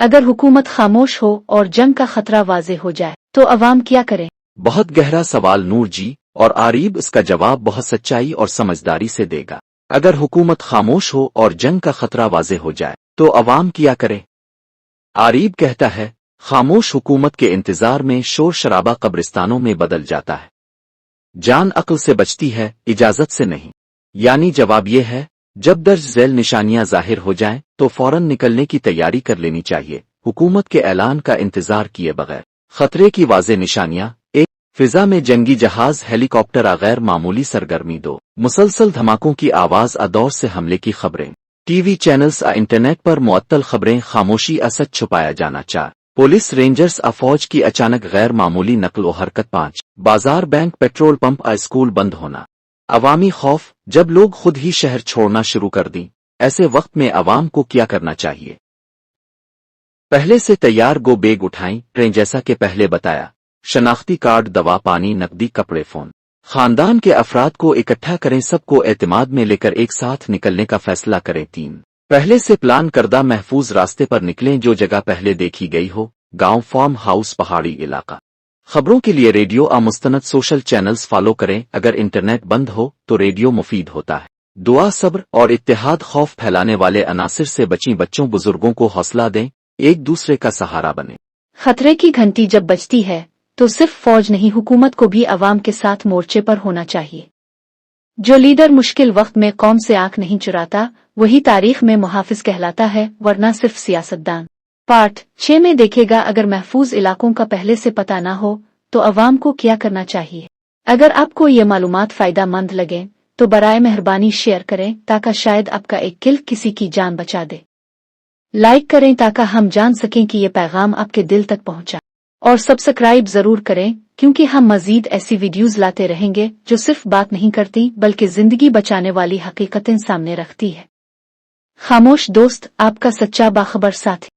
اگر حکومت خاموش ہو اور جنگ کا خطرہ واضح ہو جائے تو عوام کیا کرے؟ بہت گہرا سوال نور جی، اور آریب اس کا جواب بہت سچائی اور سمجھداری سے دے گا۔ اگر حکومت خاموش ہو اور جنگ کا خطرہ واضح ہو جائے تو عوام کیا کرے؟ آریب کہتا ہے، خاموش حکومت کے انتظار میں شور شرابہ قبرستانوں میں بدل جاتا ہے۔ جان عقل سے بچتی ہے، اجازت سے نہیں۔ یعنی جواب یہ ہے، جب درج ذیل نشانیاں ظاہر ہو جائیں تو فوراً نکلنے کی تیاری کر لینی چاہیے، حکومت کے اعلان کا انتظار کیے بغیر۔ خطرے کی واضح نشانیاں: 1 فضا میں جنگی جہاز ہیلی کاپٹر غیر معمولی سرگرمی۔ 2 مسلسل دھماکوں کی آواز دور سے حملے کی خبریں، ٹی وی چینلز انٹرنیٹ پر معطل خبریں، خاموشی سچ چھپایا جانا۔ 4 پولیس رینجرز فوج کی اچانک غیر معمولی نقل و حرکت۔ 5 بازار، بینک، پیٹرول پمپ، اسکول بند ہونا۔ عوامی خوف، جب لوگ خود ہی شہر چھوڑنا شروع کر دیں، ایسے وقت میں عوام کو کیا کرنا چاہیے؟ پہلے سے تیار گو بیگ اٹھائیں، ٹرین جیسا کہ پہلے بتایا، شناختی کارڈ، دوا، پانی، نقدی، کپڑے، فون۔ خاندان کے افراد کو اکٹھا کریں، سب کو اعتماد میں لے کر ایک ساتھ نکلنے کا فیصلہ کریں۔ 3 پہلے سے پلان کردہ محفوظ راستے پر نکلیں، جو جگہ پہلے دیکھی گئی ہو، گاؤں، فارم ہاؤس، پہاڑی علاقہ۔ خبروں کے لیے ریڈیو مستند سوشل چینلز فالو کریں، اگر انٹرنیٹ بند ہو تو ریڈیو مفید ہوتا ہے۔ دعا، صبر اور اتحاد، خوف پھیلانے والے عناصر سے بچیں، بچوں بزرگوں کو حوصلہ دیں، ایک دوسرے کا سہارا بنیں۔ خطرے کی گھنٹی جب بجتی ہے تو صرف فوج نہیں، حکومت کو بھی عوام کے ساتھ مورچے پر ہونا چاہیے۔ جو لیڈر مشکل وقت میں قوم سے آنکھ نہیں چراتا، وہی تاریخ میں محافظ کہلاتا ہے، ورنہ صرف سیاستدان۔ پارٹ 6 میں دیکھے گا، اگر محفوظ علاقوں کا پہلے سے پتہ نہ ہو تو عوام کو کیا کرنا چاہیے۔ اگر آپ کو یہ معلومات فائدہ مند لگیں تو برائے مہربانی شیئر کریں، تاکہ شاید آپ کا ایک کلک کسی کی جان بچا دے۔ لائک کریں تاکہ ہم جان سکیں کہ یہ پیغام آپ کے دل تک پہنچا، اور سبسکرائب ضرور کریں، کیونکہ ہم مزید ایسی ویڈیوز لاتے رہیں گے جو صرف بات نہیں کرتی بلکہ زندگی بچانے والی حقیقتیں سامنے رکھتی ہے۔ خاموش دوست، آپ کا سچا باخبر ساتھی۔